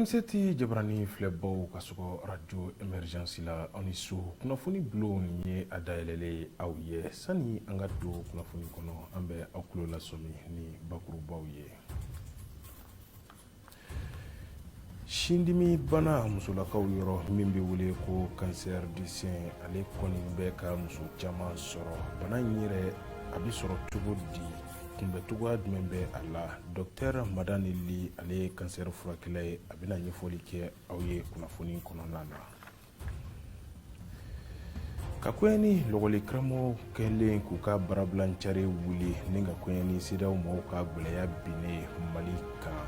M7 jabarani filɛbaw ka sɔgɔ radio emergence la aw ni su kunnafoni bulon nin ye a dayɛlɛlen aw ye sani an ka don kunnafoni kɔnɔ an bɛ aw tulo lasɔmi ni bakurubaw ye. Sindimi bana musolakaw yɔrɔ min bɛ wele ko cancer du sein ale kɔni bɛ ka muso caman sɔrɔ. Bana in yɛrɛ a bɛ sɔrɔ cogo di? Kunbɛcogoya jumɛn bɛ a la? Docteur Madani Li ale ye cancer furakɛla ye, a bɛna ɲɛfɔli kɛ aw ye kunnafoni kɔnɔna na. Ka kɔɲɛ ni lɔgɔli karamɔgɔ kɛlen k'u ka barabilancari wuli ni ka kɔɲɛ ni CEDEAO mɔgɔw ka gɛlɛya binnen Mali kan.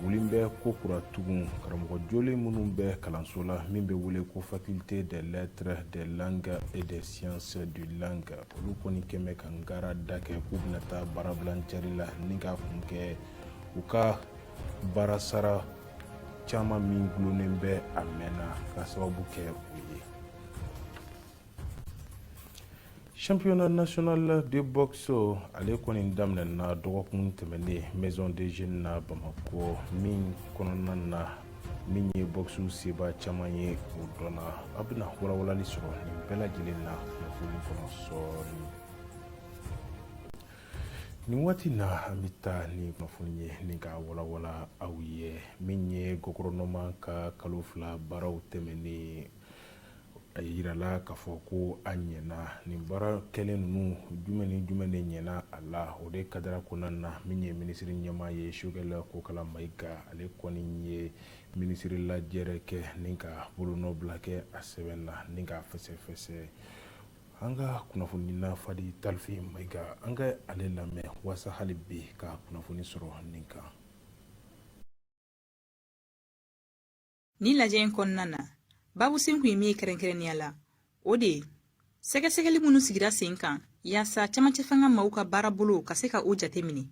Wuli bɛ ko kura tugun karamɔgɔ jolen minnu bɛ kalanso la min bɛ wele ko faculté des lettres, des langues et des sciences du langue. Olu kɔni kɛmɛ ka ngara da kɛ k'u bɛna taa barabilancari la ni ka kun kɛ u ka baara sara caman min gulonnen bɛ a mɛnna ka sababu kɛ u ye. Championnat national de boxe ale kɔni daminɛna dɔgɔkun tɛmɛnen Maison des Jeunes na Bamako min kɔnɔna na min ye boxe seba caman ye o dɔnna. A bɛna walawalali sɔrɔ nin bɛɛ lajɛlen na kunnafoni kɔnɔ sɔɔni. Nin waati na an bɛ taa ni kunnafoni ye ni ka walawala aw ye min ye gouvernement ka kalo 2 baaraw tɛmɛnen a yirala k'a fɔ ko a ɲɛna nin baara kɛlen ninnu jumɛn ni jumɛn de ɲɛna a la o de kadara kɔnɔna na min ye ministre ɲɛmaa ye Sogɛl Kokala Mayiga ale kɔni ye ministre lajɛrɛ kɛ ni ka bolonɔ bila kɛ a sɛbɛn na ni ka fɛsɛfɛsɛ. An ka kunnafoni na Fadi Talfi Mayiga an ka ale lamɛn wasa hali bi ka kunnafoni sɔrɔ nin kan. Ni lajɛ in kɔnɔna na babu sin kun ye min kɛrɛnkɛrɛnnenya la o de ye sɛgɛsɛgɛli minnu sigira sen kan yaasa camancɛ fanga maaw ka baara bolo ka se ka o jate minɛ.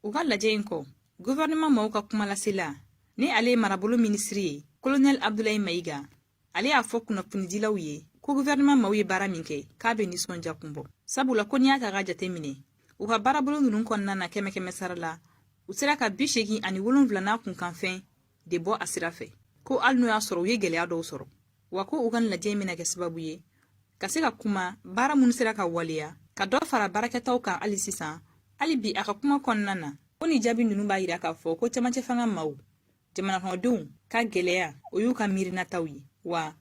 U ka lajɛ in kɔ gouvernement maaw ka kuma lasela ni ale ye marabolo ministre ye colonel Abdoulaye Mayiga ale y'a fɔ kunnafonidilaw ye ko gouvernement maaw ye baara min kɛ k'a bɛ nisɔndiya kun bɔ sabula ko n'i y'a ta ka jate minɛ u ka baarabolo ninnu kɔnɔna na kɛmɛ sara la u sera ka 87 n'a kunkanfɛn de bɔ a sira fɛ ko hali n'o y'a sɔrɔ u ye gɛlɛya dɔw sɔrɔ wa ko u ka lajɛ min na kɛ sababu ye ka se ka kuma baara minnu sera ka waleya ka dɔ fara baarakɛtaw kan hali sisan hali bi a ka kuma kɔnɔna na ko ni jaabi ninnu b'a yira k'a fɔ ko camancɛ fanga maaw jamana kɔnɔdenw ka gɛlɛya o y'u ka miirinataw ye wa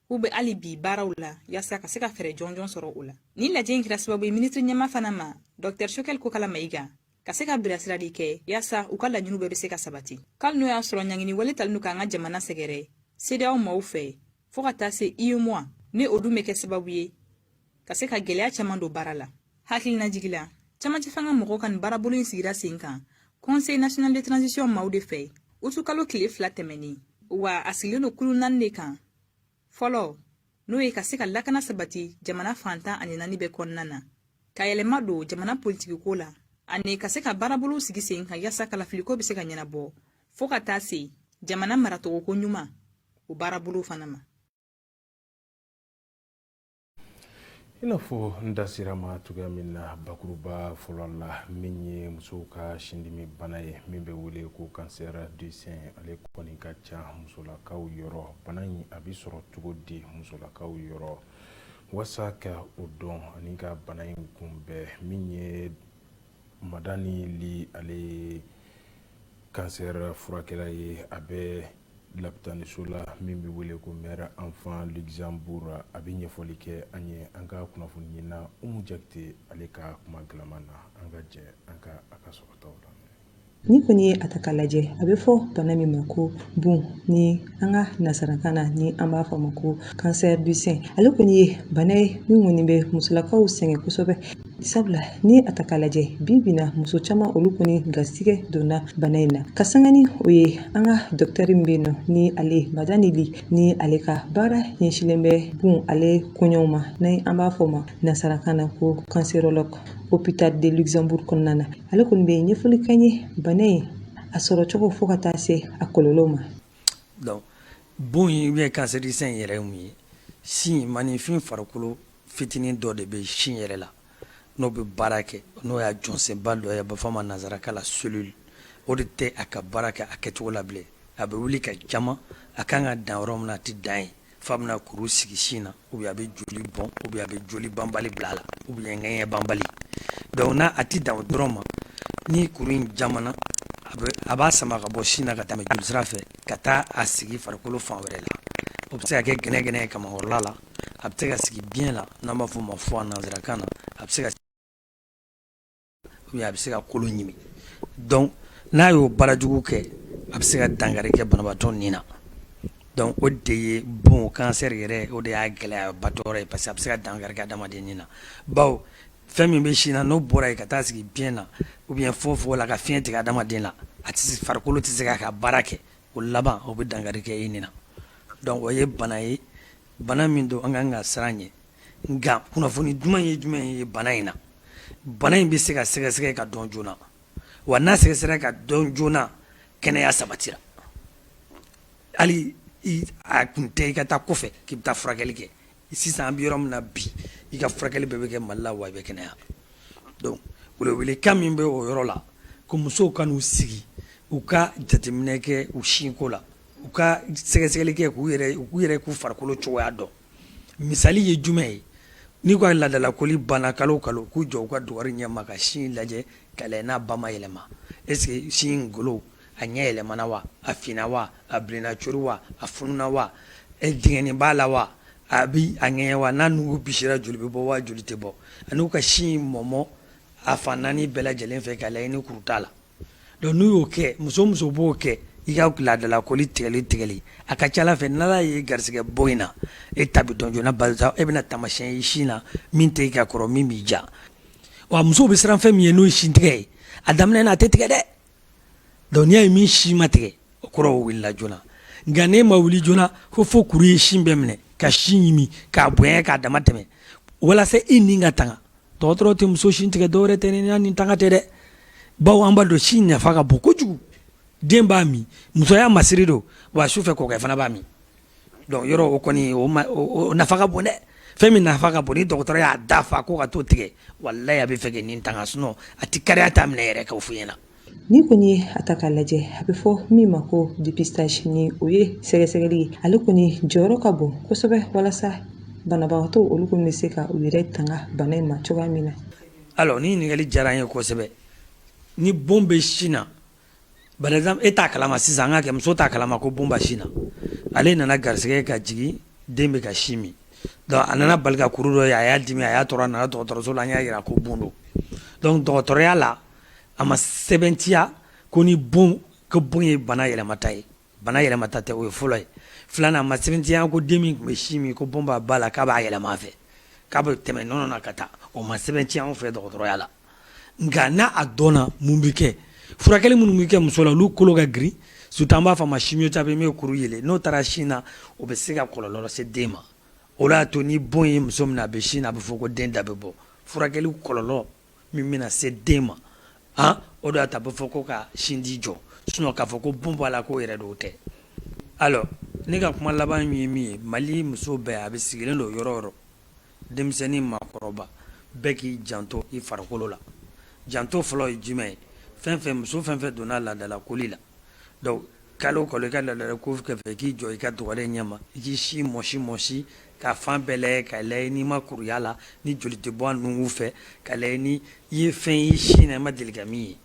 u bɛ hali bi baaraw la yaasa ka se ka fɛɛrɛ jɔnjɔn sɔrɔ o la ni lajɛ in kɛra sababu ye ministre ɲɛmaa fana ma Dr Sogɛl Kokala Mayiga ka se ka bilasirali kɛ yaasa u ka laɲiniw bɛɛ bɛ se ka sabati k'ali n'o y'a sɔrɔ ɲangini wale tali n'u k'an ka jamana sɛgɛrɛ CEDEAO maaw fɛ fo ka taa se UEMOA ni o dun bɛ kɛ sababu ye ka se ka gɛlɛya caman don baara la hakilina jigi la camancɛ fanga mɔgɔw ka nin baarabolo in sigira sen kan Conseil national de transition maaw de fɛ utu kalo tile 2 tɛmɛnen wa a sigilen don kulu 4 de kan fɔlɔ n'o ye ka se ka lakana sabati jamana fantan ani 4 bɛɛ kɔnɔna na ka yɛlɛma don jamana politiki ko la ani ka se ka baarabolo sigi sen kan yaasa kalafiliko bɛ se ka ɲɛnabɔ fo ka taa se jamana maracogo ko ɲuman o baarabolo fana ma. I n'a fɔ n da sera ma cogoya min na bakuruba fɔlɔ la min ye musow ka sindimi bana ye min bɛ wele ko cancer du sein ale kɔni ka ca musolakaw yɔrɔ bana in a bɛ sɔrɔ cogo di musolakaw yɔrɔ wasa ka o dɔn ani ka bana in kunbɛn min ye Madani Li ale cancer furakɛla ye a bɛ lapitaniso la min bɛ wele ko Mère Enfant Luxembourg a bɛ ɲɛfɔli kɛ an ye an ka kunnafoni ɲina Umu Jakite ale ka kuma galaman na an ka jɛ an ka a ka sɔrɔtaw la. Ni kɔni ye a ta k'a lajɛ a bɛ fɔ bana min ma ko bon ni an ka nasarakan na ni an b'a fɔ ma ko cancer du sein ale kɔni ye bana ye min kɔni bɛ musolakaw sɛgɛn kosɛbɛ sabula ni a ta k'a lajɛ bi na muso caman olu kɔni garisɛgɛ donna bana in na ka sanga ni o ye an ka docteur min bɛ yen nɔ ni ale Madani Li ni ale ka baara ɲɛsilen bɛ bon ale koɲɛw ma ni an b'a fɔ ma nasarakan na ko cancérologue hôpital de Luxembourg kɔnɔna na ale kɔni bɛ ɲɛfɔli kan ye bana in a sɔrɔ cogo fo ka taa se a kɔlɔlɔw ma. Donc bon in bien cancer du sein yɛrɛ ye mun ye sin manifin farikolo fitinin dɔ de bɛ sin yɛrɛ la n'o bɛ baara kɛ n'o y'a jɔnsenba dɔ ye a bɛ fɔ a ma nanzarakan la cellule o de tɛ a ka baara kɛ a kɛcogo la bilen a bɛ wuli ka jama a kan ka dan yɔrɔ min na a tɛ dan ye f'a bɛna kuru sigi sin na ou bien a bɛ joli bɔn ou bien a bɛ joli banbali bila a la ou bien ŋɛɲɛ banbali donc n'a a tɛ dan o dɔrɔn ma ni kuru in jamana a b'a sama ka bɔ sin na ka tɛmɛ joli sira fɛ ka taa a sigi farikolo fan wɛrɛ la o bɛ se ka kɛ gɛnɛgɛnɛ ye kamakɔrɔla la a bɛ se ka sigi biyɛn la n'an b'a fɔ o ma foie nanzarakan na a bɛ se ka ou bien a bɛ se ka kolo ɲimi donc n'a y'o baarajugu kɛ a bɛ se ka dankari kɛ banabaatɔ nin na donc o de ye bon cancer yɛrɛ o de y'a gɛlɛyabatɔ yɔrɔ ye parce que a bɛ se ka dankari kɛ adamaden nin na bawo fɛn min bɛ sin na n'o bɔra yen ka taa sigi biyɛn na ou bien fogofogo la ka fiɲɛ tigɛ adamaden la a tɛ farikolo tɛ se k'a ka baara kɛ o laban o bɛ dankari kɛ e nin na donc o ye bana ye bana min don an kan ka siran ɲɛ nka kunnafoni jumɛn ye bana in na bana in bɛ se ka sɛgɛsɛgɛ ka dɔn joona wa n'a sɛgɛsɛgɛ ka dɔn joona kɛnɛya sabatira hali a kun tɛ i ka taa kɔfɛ k'i bɛ taa furakɛli kɛ sisan an bɛ yɔrɔ min na bi i ka furakɛli bɛɛ bɛ kɛ Mali la wa i bɛ kɛnɛya donc welewelekan min bɛ o yɔrɔ la ko musow ka n'u sigi u ka jateminɛ kɛ u sinko la u ka sɛgɛsɛgɛli kɛ k'u yɛrɛ k'u farikolo cogoya dɔn misali ye jumɛn ye n'i ka laadalakoli banna kalo o kalo k'u jɔ u ka dugari ɲɛma ka sin lajɛ ka lajɛ n'a ba ma yɛlɛma est-ce que sin ngolo a ɲɛ yɛlɛmana wa a finna wa a bilenna cori wa a fununa wa dingɛnni b'a la wa a bi a ŋɛɲɛ wa n'a nugu bisira joli bɛ bɔ wa joli tɛ bɔ ani ka sin mɔmɔ a fan naani bɛɛ lajɛlen fɛ ka lajɛ ni kuru t'a la donc n'u y'o kɛ muso b'o kɛ i ka laadalakoli tigɛli a ka ca Ala fɛ n'Ala ye garisɛgɛ bɔ in na e ta bɛ dɔn joona barisa e bɛna taamasiyɛn ye sin na min tɛ i ka kɔrɔ min b'i ja wa musow bɛ siran fɛn min ye n'o ye sin tigɛ ye a daminɛ na a tɛ tigɛ dɛ donc n'i y'a ye min sin ma tigɛ o kɔrɔ o wulila joona nka n'e ma wuli joona fo kuru ye sin bɛɛ minɛ ka sin ɲimi k'a bonya k'a dama tɛmɛ walasa i ni ka tanga dɔgɔtɔrɔ tɛ muso sin tigɛ dɔwɛrɛ tɛ ni tanga tɛ dɛ bawo an b'a dɔn sin nafa ka bon kojugu den b'a min musoya masiri don wa su fɛ kɔkɛ fana b'a min donc yɔrɔ o kɔni o nafa ka bon dɛ fɛn min nafa ka bon ni dɔgɔtɔrɔ y'a dafa ko ka t'o tigɛ walayi a bɛ fɛ kɛ nin tanga sinon a tɛ kariya t'a minɛ yɛrɛ k'o f'i ɲɛna ni kɔni ye a ta k'a lajɛ a bɛ fɔ min ma ko dépistage ni o ye sɛgɛsɛgɛli ye ale kɔni jɔyɔrɔ ka bon kosɛbɛ walasa banabagatɔ olu kɔni bɛ se ka u yɛrɛ tanga bana in ma cogoya min na alors ni ɲininkali diyara an ye kosɛbɛ ni bon bɛ sin na par exemple e t'a kalama sisan an ka kɛ muso t'a kalama ko bon b'a sin na ale nana garisɛgɛ ka jigin den bɛ ka sin min donc a nana bali ka kuru dɔ ye a y'a dimi a y'a tɔɔrɔ a nana dɔgɔtɔrɔso la an y'a yira ko bon don donc dɔgɔtɔrɔya la a ma sɛbɛntiya ko ni bon ko bon ye bana yɛlɛmata ye bana yɛlɛmata tɛ o ye fɔlɔ ye filanan a ma sɛbɛntiya ko den min tun bɛ sin min ko bon b'a ba la k'a b'a yɛlɛma a fɛ k'a bɛ tɛmɛ nɔnɔ na ka taa o ma sɛbɛntiya anw fɛ dɔgɔtɔrɔya la nka n'a a dɔnna mun bɛ kɛ furakɛli minnu bɛ kɛ muso la olu kolo ka girin surtout an b'a fɔ a ma chimiothérapie min ye kuru yɛlɛ n'o taara sin na o bɛ se ka kɔlɔlɔ lase den ma o de y'a to ni bon ye muso min na a bɛ sin na a bɛ fɔ ko den da bɛ bɔ furakɛli kɔlɔlɔ min bɛna se den ma o de y'a to a bɛ fɔ ko ka sinji jɔ sinon k'a fɔ ko bon b'a la k'o yɛrɛ don o tɛ alors ne ka kuma laban ye min ye Mali muso bɛɛ a bɛ sigilen don yɔrɔ o yɔrɔ denmisɛnnin maakɔrɔba bɛɛ k'i janto i farikolo la janto fɔlɔ ye jumɛn ye muso fɛn fɛn donna laadalakoli la donc kalo o kalo i ka laadalako kɛfɛ k'i jɔ i ka dɔgɔlen ɲɛma i k'i si mɔsi ka fan bɛɛ lajɛ ka lajɛ n'i ma kuruya la ni joli tɛ bɔ a nunkun fɛ ka lajɛ ni i ye fɛn ye sin na i ma deli ka min ye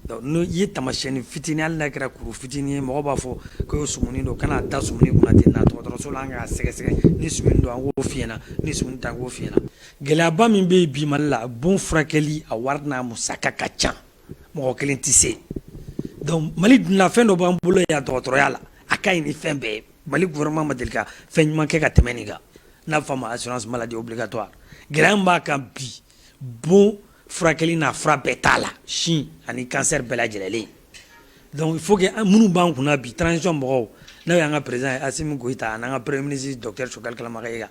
donc n'o i ye taamasiyɛnni fitinin hali n'a kɛra kuru fitinin ye mɔgɔ b'a fɔ ko ye sumuni don kana da sumuni kunna ten na dɔgɔtɔrɔso la an k'a sɛgɛsɛgɛ ni sumuni don an k'o f'i ɲɛna ni sumuni tɛ an k'o f'i ɲɛna gɛlɛyaba min bɛ yen bi Mali la bon furakɛli a wari n'a musaka ka ca mɔgɔ kelen tɛ se donc Mali dunna fɛn dɔ b'an bolo yan dɔgɔtɔrɔya la a ka ɲi ni fɛn bɛɛ ye Mali gouvernement ma deli ka fɛn ɲuman kɛ ka tɛmɛ nin kan n'a bɛ fɔ a ma assurance maladie obligatoire gɛlɛya min b'a kan bi bon furakɛli n'a fura bɛɛ t'a la sin ani cancer bɛɛ lajɛlen donc il faut que minnu b'an kunna bi transition mɔgɔw n'o y'an ka président Assimi Goïta an'an ka premier ministre docteur Choguel Kalamakɛyiga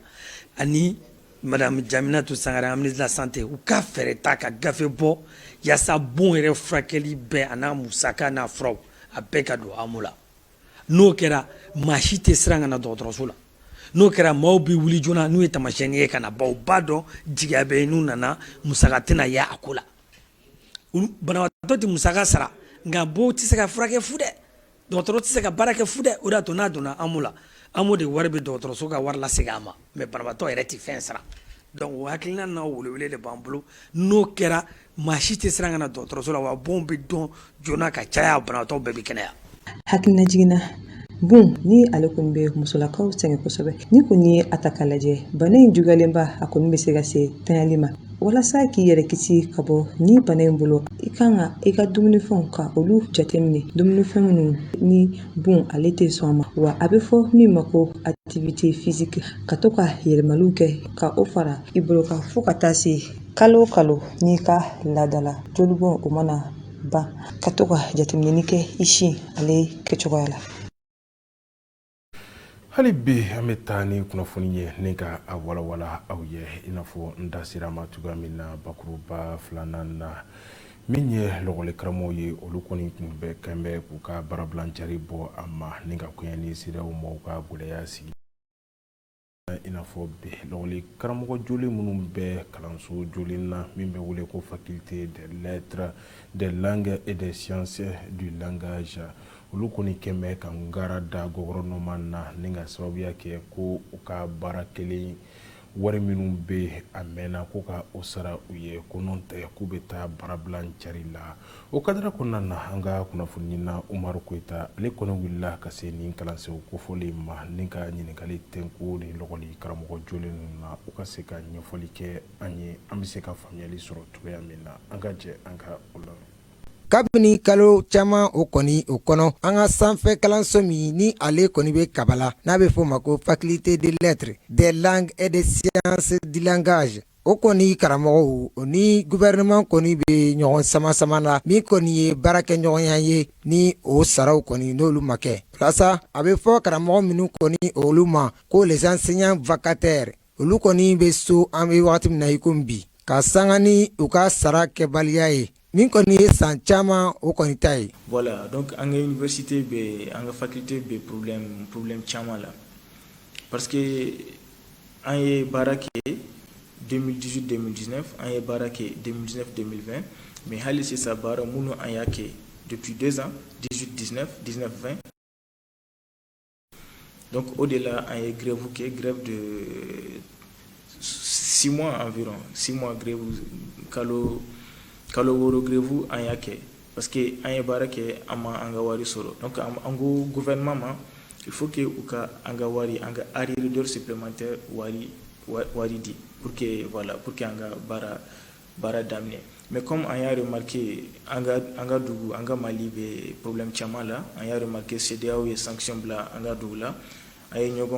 ani madame Jaminatou Sangare ministre de la santé u ka fɛɛrɛ ta ka gafe bɔ yaasa bon yɛrɛ furakɛli bɛɛ a n'a musaka n'a furaw a bɛɛ ka don AMO la n'o kɛra maa si tɛ siran ka na dɔgɔtɔrɔso la n'o kɛra maaw bɛ wuli joona n'u ye taamasiyɛnni ye ka na baw b'a dɔn jigiya bɛ n'u nana musaka tɛna ye a ko la banabaatɔ tɛ musaka sara nka bon tɛ se ka furakɛ fu dɛ dɔgɔtɔrɔ tɛ se ka baara kɛ fu dɛ o de y'a to n'a donna AMO la AMO de wari bɛ dɔgɔtɔrɔso ka wari lasegin a ma mais banabaatɔ yɛrɛ tɛ fɛn sara donc o hakilina n'a welewele de b'an bolo n'o kɛra maa si tɛ siran ka na dɔgɔtɔrɔso la wa bon bɛ dɔn joona ka caya banabaatɔ bɛɛ bɛ kɛnɛya. Hakilina jiginna bon ni ale kɔni bɛ musolakaw sɛgɛn kosɛbɛ ni kɔni ye a ta k'a lajɛ bana in juguyalenba a kɔni bɛ se ka se tanyali ma walasa k'i yɛrɛ kisi ka bɔ ni bana in bolo i kan ka i ka dumunifɛnw ka olu jateminɛ dumunifɛn minnu ni bon ale tɛ sɔn a ma wa a bɛ fɔ min ma ko activité physique ka to ka yɛlɛmaliw kɛ ka o fara i bolo kan fo ka taa se kalo o kalo n'i ka laadala jolibɔn o mana ban ka to ka jateminɛni kɛ i sin ale kɛcogoya la. hali bi an bɛ taa ni kunnafoni ye ne ka a walawala aw ye i n'a fɔ n da sera ma cogoya min na bakuruba filanan na min ye lɔgɔli karamɔgɔw ye olu kɔni tun bɛ kɛn bɛ k'u ka baarabilancari bɔ a ma ni ka kɔɲɛ ni siraw ma u ka gɛlɛya sigi i n'a fɔ bi lɔgɔli karamɔgɔ joli minnu bɛ kalanso joli na min bɛ wele ko faculté des lettres des langues et des sciences du langage olu kɔni kɛmɛ ka ngara da gouvernement na ni ka sababuya kɛ ko u ka baara kelen wari minnu bɛ a mɛnna ko ka o sara u ye ko n'o tɛ k'u bɛ taa baarabilancari la o kadara kɔnɔna na an ka kunnafoni na Umaru Koyita ale kɔni wulila ka se nin kalansenw kofɔli ma ni ka ɲininkali tɛnku ni lɔgɔli karamɔgɔ joli ninnu na u ka se ka ɲɛfɔli kɛ an ye an bɛ se ka faamuyali sɔrɔ cogoya min na an ka jɛ an ka o la. Kabini kalo caman o kɔni o kɔnɔ an ka sanfɛ kalanso min ni ale kɔni bɛ kabala n'a bɛ fɔ o ma ko faculté des lettres des langues et des sciences du langage o kɔni karamɔgɔw o ni gouvernement kɔni bɛ ɲɔgɔn sama na min kɔni ye baarakɛɲɔgɔnya ye ni o saraw kɔni n'olu ma kɛ walasa a bɛ fɔ karamɔgɔ minnu kɔni olu ma ko les enseignants vacataires olu kɔni bɛ so an bɛ wagati min na i komi bi ka sanga ni u ka sara kɛbaliya ye min kɔni ye san caman o kɔni ta ye. Voilà, donc en université be en faculté be problème caman la parce que an ye baara kɛ 2018-2019 an ye baara kɛ 2019-2020 mais hali sisan baara minnu an y'a kɛ depuis 2 ans 18-19 19-20 donc au delà an ye grève kɛ grève de 6 mois environ 6 mois grève kalo woro grève an y'a kɛ parce que an ye baara kɛ an ma an ka wari sɔrɔ donc an ko gouvernement ma il faut que u ka an ka wari an ka arrière d'heure supplémentaire wari di pour que voilà pour que an ka baara daminɛ mais comme an y'a remarqué an ka dugu an ka Mali bɛ problème caman la an y'a remarqué CEDEAO ye sanction bila an ka dugu la an ye ɲɔgɔn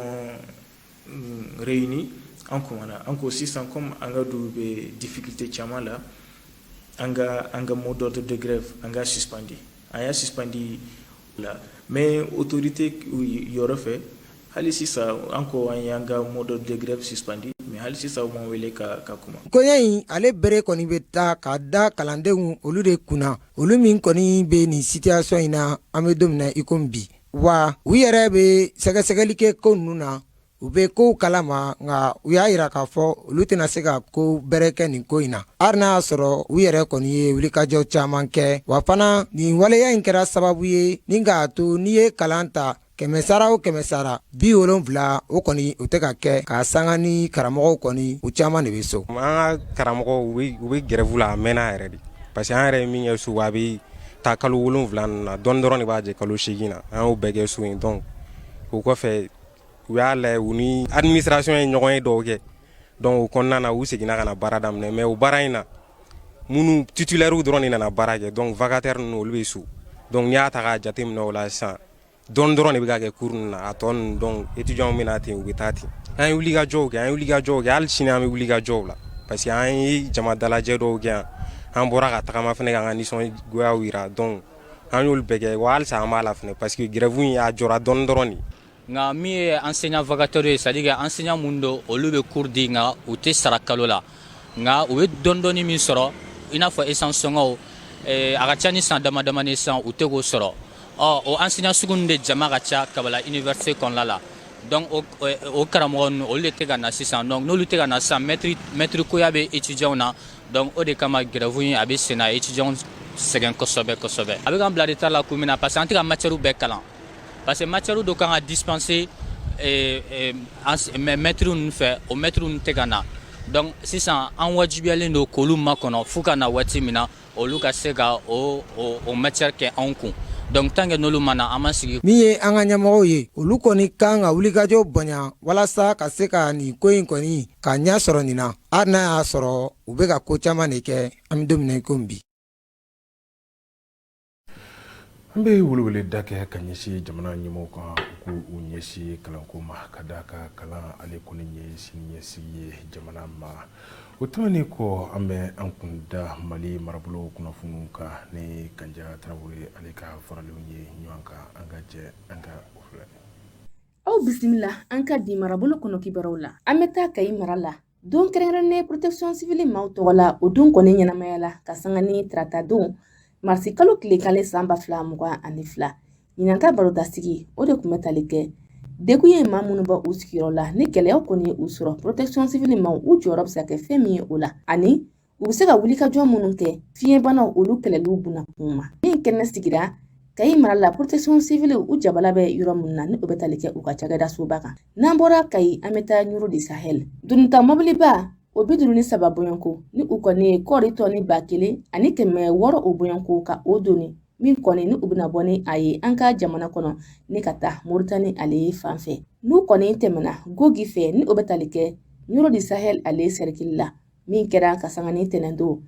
réuni an kumana an ko sisan comme an ka dugu bɛ difficulté caman la an ka mot d'ordre de grève an ka suspendi an y'a suspendi la mais autorité yɔrɔ fɛ hali sisan an ko an y'an ka mot d'ordre de grève suspendi mais hali sisan u ma wele ka kuma. Koɲɛ in ale bere kɔni bɛ taa ka da kalandenw olu de kunna olu min kɔni bɛ nin situation in na an bɛ don min na i komi bi wa u yɛrɛ bɛ sɛgɛsɛgɛli kɛ ko ninnu na u bɛ kow kalama nka u y'a yira k'a fɔ olu tɛna se ka ko bɛrɛ kɛ nin ko in na hali n'a y'a sɔrɔ u yɛrɛ kɔni ye wulikajɔ caman kɛ wa fana nin waleya in kɛra sababu ye ni k'a to n'i ye kalan ta 100 o 100 70 o kɔni o tɛ ka kɛ k'a sanga ni karamɔgɔw kɔni u caman de bɛ so. An ka karamɔgɔw u bɛ grève la a mɛnna yɛrɛ de parce que an yɛrɛ ye min kɛ so a bɛ taa kalo 7 ninnu na dɔɔni dɔrɔn de b'a jɛ kalo 8 na an y'o bɛɛ kɛ so in donc o kɔfɛ u y'a lajɛ u ni administration ye ɲɔgɔn ye dɔw kɛ donc o kɔnɔna na u seginna ka na baara daminɛ mais o baara in na minnu titulaires dɔrɔn de nana baara kɛ donc vacataires ninnu olu bɛ so donc n'i y'a ta k'a jateminɛ o la sisan dɔɔni dɔrɔn de bɛ ka kɛ cours ninnu na a tɔ ninnu donc étudiants bɛ na ten u bɛ taa ten an ye wulikajɔw kɛ hali sini an bɛ wulikajɔw la parce que an ye jama dalajɛ dɔw kɛ yan an bɔra ka tagama fana k'an ka nisɔngoyaw jira donc an y'olu bɛɛ kɛ wa halisa an b'a la fana parce que grève in a jɔra dɔɔni dɔrɔn de. Nga mi ye enseignant vacataire ye c'est-à-dire que enseignant mun do olu bɛ cours di nga u tɛ sara kalo la nga u bɛ dɔɔni min sɔrɔ i n'a fɔ essence sɔngɔw a ka ca ni san damadama ni san u tɛ k'o sɔrɔ o enseignant sugu ninnu de jama ka ca kabala université kɔnɔna la donc o karamɔgɔ ninnu olu de tɛ ka na sisan donc n'olu tɛ ka na sisan maître koya bɛ étudiants na donc o de kama grève in a bɛ sen na étudiants sɛgɛn kosɛbɛ kosɛbɛ a bɛ k'an bila retard la kun min na parce que an tɛ ka matière bɛɛ kalan parce que matière dɔ kan ka dispenser maître ninnu fɛ o maître ninnu tɛ ka na donc sisan an wajibiyalen don k'olu makɔnɔ fo ka na waati min na olu ka se ka o matière kɛ anw kun donc tant que n'olu ma na an ma sigi. min ye an ka ɲɛmɔgɔw ye olu kɔni kan ka wulikajɔ bonya walasa ka se ka nin ko in kɔni ka ɲɛ sɔrɔ nin na hali n'a y'a sɔrɔ u bɛ ka ko caman de kɛ an bɛ don min na i ko bi. an bɛ welewele da kɛ ka ɲɛsin jamana ɲɛmɔgɔw kan ko u ɲɛsin kalanko ma ka da ka kalan ale kɔni ye siniɲɛsigi ye jamana ma o tɛmɛnen kɔ an bɛ an kun da mali marabolo kunnafoniw kan ni kanja tarawele ale ka faralenw ye ɲɔgɔn kan an ka jɛ an ka o filɛ. aw bisimila an ka di marabolo kɔnɔ kibaruw la an bɛ taa kayi mara la don kɛrɛnkɛrɛnnen protection civile maaw tɔgɔ la o don kɔni ɲɛnamaya la ka sanga ni tarata don marisi kalo tile kale san 2022 ɲinanta barodasigi o de kun bɛ tali kɛ degun ye maa minnu bɔ u sigiyɔrɔ la ni gɛlɛyaw kɔni ye u sɔrɔ protection civile maaw u jɔyɔrɔ bɛ se ka kɛ fɛn min ye o la ani u bɛ se ka wulikajɔ minnu kɛ fiɲɛbanaw olu kɛlɛliw buna kun ma min kɛnɛ sigira kayi mara la protection civile u jabala bɛ yɔrɔ minnu na ni o bɛ tali kɛ u ka cakɛda soba kan n'an bɔra kayi an bɛ taa ɲuro de sahel dunta mobiliba o 53 bɔɲɔnko ni u kɔni ye kɔɔri tɔni 1000 ani 600 o bɔɲɔnko ka o doni min kɔni ni u bɛna bɔ ni a ye an ka jamana kɔnɔ ni ka taa Mauritanie ale fan fɛ n'u kɔni tɛmɛna gogi fɛ ni o bɛ tali kɛ ɲuro de sahel ale serikili la min kɛra ka sanga ni tɛnɛndo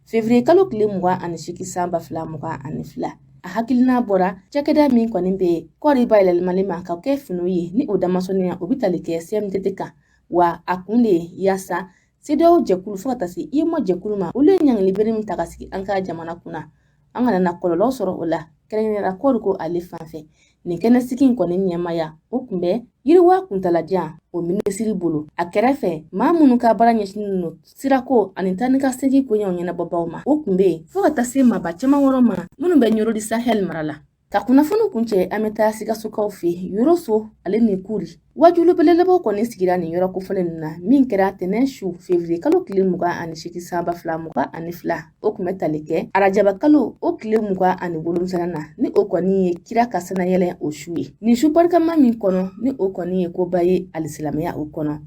février kalo tile 28 san 2022 a hakilina bɔra cakɛda min kɔni bɛ kɔɔri bayɛlɛmali ma ka kɛ finiw ye ni o damasɔniya o bɛ tali kɛ CMDT kan wa a kun de yaasa CEDEAO jɛkulu fo ka taa se IEMO jɛkulu ma olu ye ɲangili bere min ta ka sigi an ka jamana kunna an kana na kɔlɔlɔ sɔrɔ o la kɛrɛnkɛrɛnnenya kɔɔri ko ale fan fɛ nin kɛnɛsigi in kɔni ɲɛmaya o kun bɛ yiriwa kuntalajan o minisiri bolo a kɛrɛfɛ maa minnu ka baara ɲɛsinen don sirako ani taa ni ka segin koɲɛw ɲɛnabɔbaw ma o kun bɛ yen fo ka taa se maaba caman wɔrɔ ma minnu bɛ ɲuro di sahel mara la ka kunnafoni kuncɛ an bɛ taa Sikasokaw fɛ yɔrɔ so ale ni kuri wajulu belebelebaw kɔni sigira nin yɔrɔ kofɔlen ninnu na min kɛra tɛnɛn su février kalo tile 28 san 2022 o kun bɛ tali kɛ arajaba kalo o tile 27 na ni o kɔni ye kira ka sanayɛlɛn o su ye nin su barikama min kɔnɔ ni o kɔni ye koba ye alisilamɛya o kɔnɔ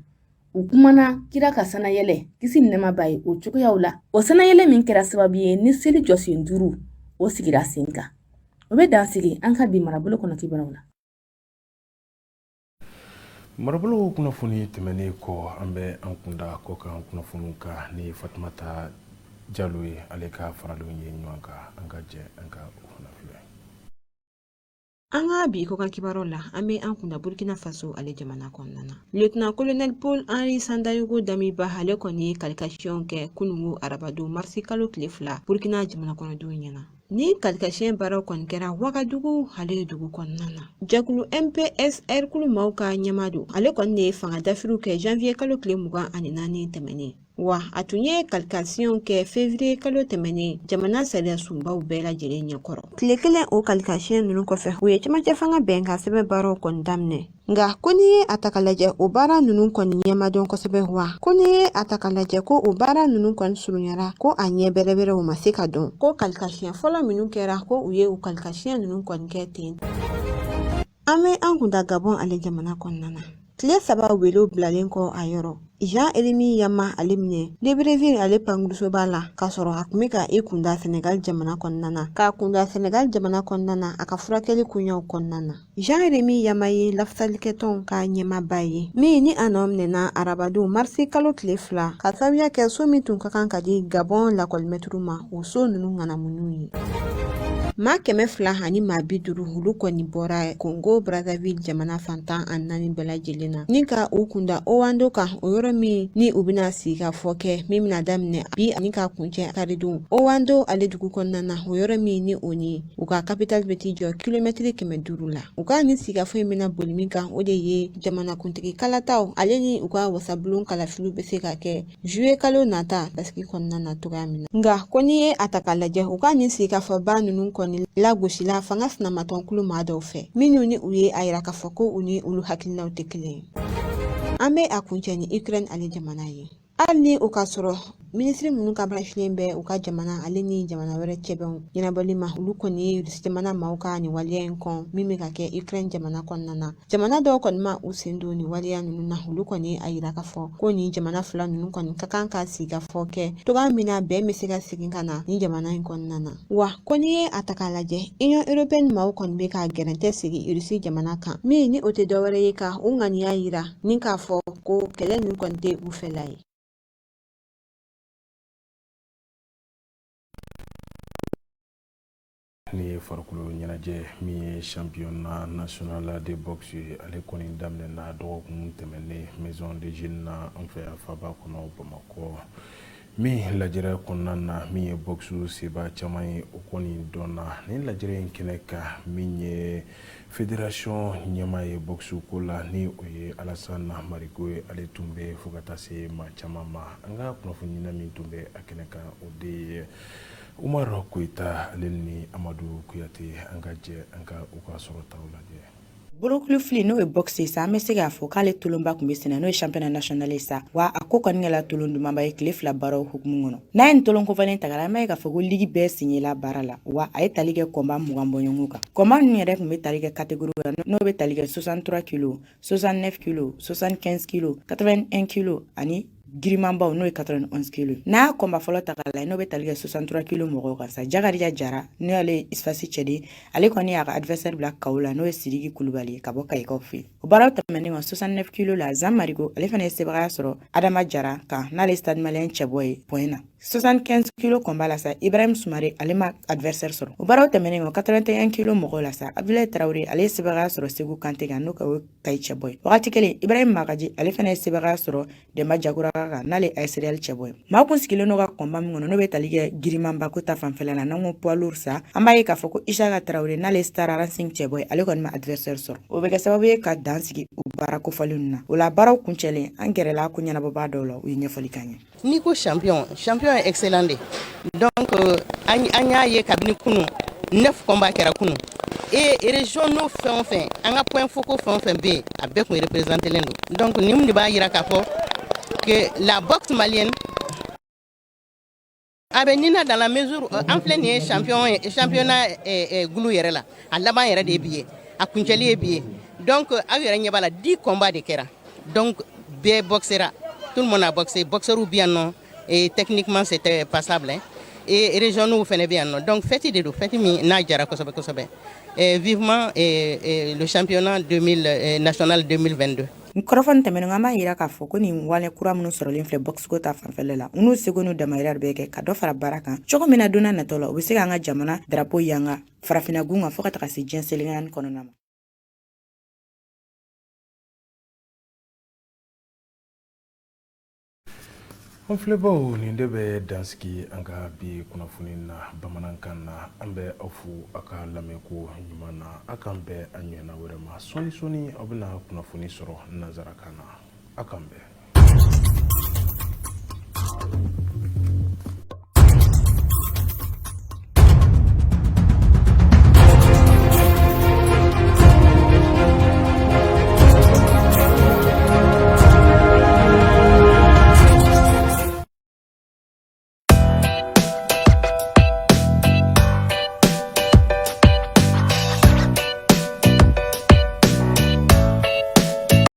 u kumana kira ka sanayɛlɛ kisi ni nɛɛma b'a ye o cogoyaw la o sanayɛlɛ min kɛra sababu ye ni seli jɔsen 5 o sigira sen kan o bɛ dan sigi an ka bi marabolo kɔnɔ kibaruw la marabolo kunnafoni tɛmɛnen kɔ an bɛ an kunda kɔ kan kunnafoniw kan ni Fatumata Jalo ye ale ka faralenw ye ɲɔgɔn kan an ka jɛ an ka o fana filɛ. An ka bi ko kan kibaruw la an bɛ an kunda Burkina Faso ale jamana kɔnɔna na lieutenant colonel Paul Henri Sandayogo Damiba ale kɔni ye qualification kɛ kunungo arabadon marisi kalo tile 2 Burkina jamana kɔnɔdenw ɲɛna ni qualification baaraw kɔni kɛra Wagadugu ale dugu kɔnɔna na jɛkulu MPSR kulu maaw ka ɲɛma don ale kɔni de ye fanga dafiriw kɛ janvier kalo tile 24 tɛmɛnen wa a tun ye qualification kɛ février kalo tɛmɛnen jamana sariya sunbaw bɛɛ lajɛlen ɲɛkɔrɔ tile kelen o qualification ninnu kɔfɛ u ye cɛmancɛ fanga bɛn ka sɛbɛn baaraw kɔni daminɛ nga ko ni ye a ta ka lajɛ o baara ninnu kɔni ɲɛmadɔn kosɛbɛ wa ko ni ye a ta ka lajɛ ko o baara ninnu kɔni surunyara ko a ɲɛ bɛrɛbɛrɛw ma se ka dɔn ko qualification fɔlɔ minnu kɛra ko u ye o qualification ninnu kɔni kɛ ten an bɛ an kunda Gabon ale jamana kɔnɔna na tile 3 welew bilalen kɔ a yɔrɔ Jean-Elimi Yama ale minɛ Libreville ale pangurusoba la ka sɔrɔ a kun bɛ ka i kunda Senegal jamana kɔnɔna na k'a kunda Senegal jamana kɔnɔna na a ka furakɛli koɲɛw kɔnɔna na Jean-Elimi Yama ye lafasalikɛtɔnw ka ɲɛmaaba ye min ni a nɔ minɛna arabadon marisi kalo tile 2 ka sababuya kɛ so min tun ka kan ka di Gabon lakɔlimɛtiriw ma o so ninnu ŋanamuninw ye maa 200 ani maa 50 olu kɔni bɔra Congo Brazzaville jamana fantan ani 4 bɛɛ lajɛlen na ni ka u kunda Owando kan o yɔrɔ min ni u bɛna sigi ka fɔ kɛ min bɛna daminɛ bi ani ka kuncɛ karidenw Owando ale dugu kɔnɔna na o yɔrɔ min ni o ni u ka capitale bɛ t'i jɔ kilomɛtiri 500 la u ka nin sigikafɔ in bɛna boli min kan o de ye jamanakuntigi kalataw ale ni u ka wasabulon kalafiliw bɛ se ka kɛ juillet kalo nata basigi kɔnɔna na cogoya min na nka ko ni ye a ta ka lajɛ u ka nin sigikafɔba ninnu kɔni lagosila fanga sinamatɔnkulu maa dɔw fɛ minnu ni u ye a yira k'a fɔ ko u ni olu hakilinaw tɛ kelen ye an bɛ a kuncɛ ni Ukraine ale jamana ye hali ni o ka sɔrɔ minisiri minnu ka baarafilen bɛ u ka jamana ale ni jamana wɛrɛ cɛbɛnw ɲɛnabɔli ma olu kɔni ye jamana maaw ka nin waleya in kɔn min bɛ ka kɛ Ukraine jamana kɔnɔna na. Jamana dɔw kɔni ma u sen don nin waleya ninnu na olu kɔni a yira ka fɔ ko nin jamana fila ninnu kɔni ka kan ka sigikafɔ kɛ cogoya min na bɛn bɛ se ka segin ka na nin jamana in kɔnɔna na. Wa ko n'i ye a ta k'a lajɛ Union Européenne maaw kɔni bɛ ka gɛrɛntɛ sigi Russie jamana kan min ni o tɛ dɔwɛrɛ ye ka u ŋaniya yira ni k'a fɔ ko kɛlɛ ninnu kɔni tɛ u fɛla ye. ni ye farikolo ɲɛnajɛ min ye championnat national de boxe ale kɔni daminɛna dɔgɔkun tɛmɛnen maison de jeunes na an fɛ yan faba kɔnɔ Bamakɔ min lajɛrɛ kɔnɔna na min ye boxe seba caman ye o kɔni dɔnna ni lajɛrɛ in kɛnɛ ka min ye fédération ɲɛmaa ye boxe ko la ni o ye Alassane Marigo ye ale tun bɛ fo ka taa se maa caman ma an ka kunnafoni min tun bɛ a kɛnɛ kan o de ye Umar Koita ale ni Amadou Kuyate an ka jɛ an ka u ka sɔrɔtaw lajɛ. Bolokulu fili n'o ye boxe sa an bɛ se k'a fɔ k'ale tolonba tun bɛ senna n'o ye championnat national ye sa wa a ko kɔni kɛla tolon dumanba ye tile 2 baaraw hukumu kɔnɔ n'a ye nin tolon kofɔlen ta k'a lajɛ an b'a ye k'a fɔ ko ligi bɛɛ signela baara la wa a ye tali kɛ combat 20 bɔɲɔgɔnko kan combat ninnu yɛrɛ tun bɛ tali kɛ catégorie la n'o bɛ tali kɛ 63 kg 69 kg 75 kg 81 kg ani girimanbaw n'o ye 91 kg n'a combat fɔlɔ ta k'a lajɛ n'o bɛ tali kɛ 63 kg mɔgɔw kan sa Jakarija Jara n'o y'ale Isfasi cɛ de ale kɔni y'a ka adversaire bila kawo la n'o ye Sidiki Kulubali ka bɔ Kayikaw fɛ o baaraw tɛmɛnen kɔ 69 kg la Zan Marigo ale fana ye sebagaya sɔrɔ Adama Jara kan n'ale Stade Malien cɛbɔ ye point na 75 kg combat la sa Ibrahim Sumare ale ma adversaire sɔrɔ o baaraw tɛmɛnen kɔ 81 kg mɔgɔw la sa Abdoulaye Traoré ale ye sebagaya sɔrɔ Segu Kante kan n'o ka Kayi cɛbɔ ye wagati kelen Ibrahim Magaji ale fana ye sebagaya sɔrɔ Demba Jagora kan n'ale ASRL cɛbɔ ye maa kun sigilen n'o ka combat min kɔnɔ n'o bɛ tali kɛ girimanba ko ta fanfɛla la n'an ko poids lourd sa an b'a ye k'a fɔ ko Isaka Traoré n'ale Star Racing cɛbɔ ye ale kɔni ma adversaire sɔrɔ o bɛ kɛ sababu ye ka dan sigi o baara kofɔlen ninnu na o la baaraw kuncɛlen an gɛrɛla ko ɲɛnabɔbaa dɔw la u ye ɲɛfɔli k'an ye. N'i ko champion est excellent de donc an y'a ye kabini kunu 9 combat kɛra kunu et région n'o fɛn o fɛn an ka point focaux fɛn o fɛn bɛ yen a bɛɛ kun représenté len don donc nin de b'a yira k'a fɔ que la boxe malienne a bɛ nin na dans la mesure an filɛ nin ye championnat gulu yɛrɛ la a laban yɛrɛ de ye bi ye a kuncɛli ye bi ye donc aw yɛrɛ ɲɛ b'a la 10 combat de kɛra donc bɛɛ boxera tout le monde a boxé boxeurs bi yan nɔ et techniquement c'était passable hein? Et région n'u fɛnɛ bɛ yan nɔ donc fête de do fête min n'a jara kosɛbɛ kosɛbɛ vivement le championnat national 2022. Kɔrɔfɔni tɛmɛnen an b'a yira k'a fɔ ko nin wale kura minnu sɔrɔlen filɛ boxiko ta fanfɛla la n'u seko n'u damayira bɛ kɛ ka dɔ fara baara kan cogo min na donna nataw la u bɛ se k'an ka jamana drapeau yanga farafinna gun kan fo ka taga se diɲɛ selengani kɔnɔna ma. An filɛbaw nin de bɛ dansigi an ka bi kunnafoni na bamanankan na an bɛ aw fo a ka lamɛnko ɲuman na a kan bɛn a ɲɛna wɛrɛ ma sɔni aw bɛna kunnafoni sɔrɔ nanzarakan na a kan bɛn.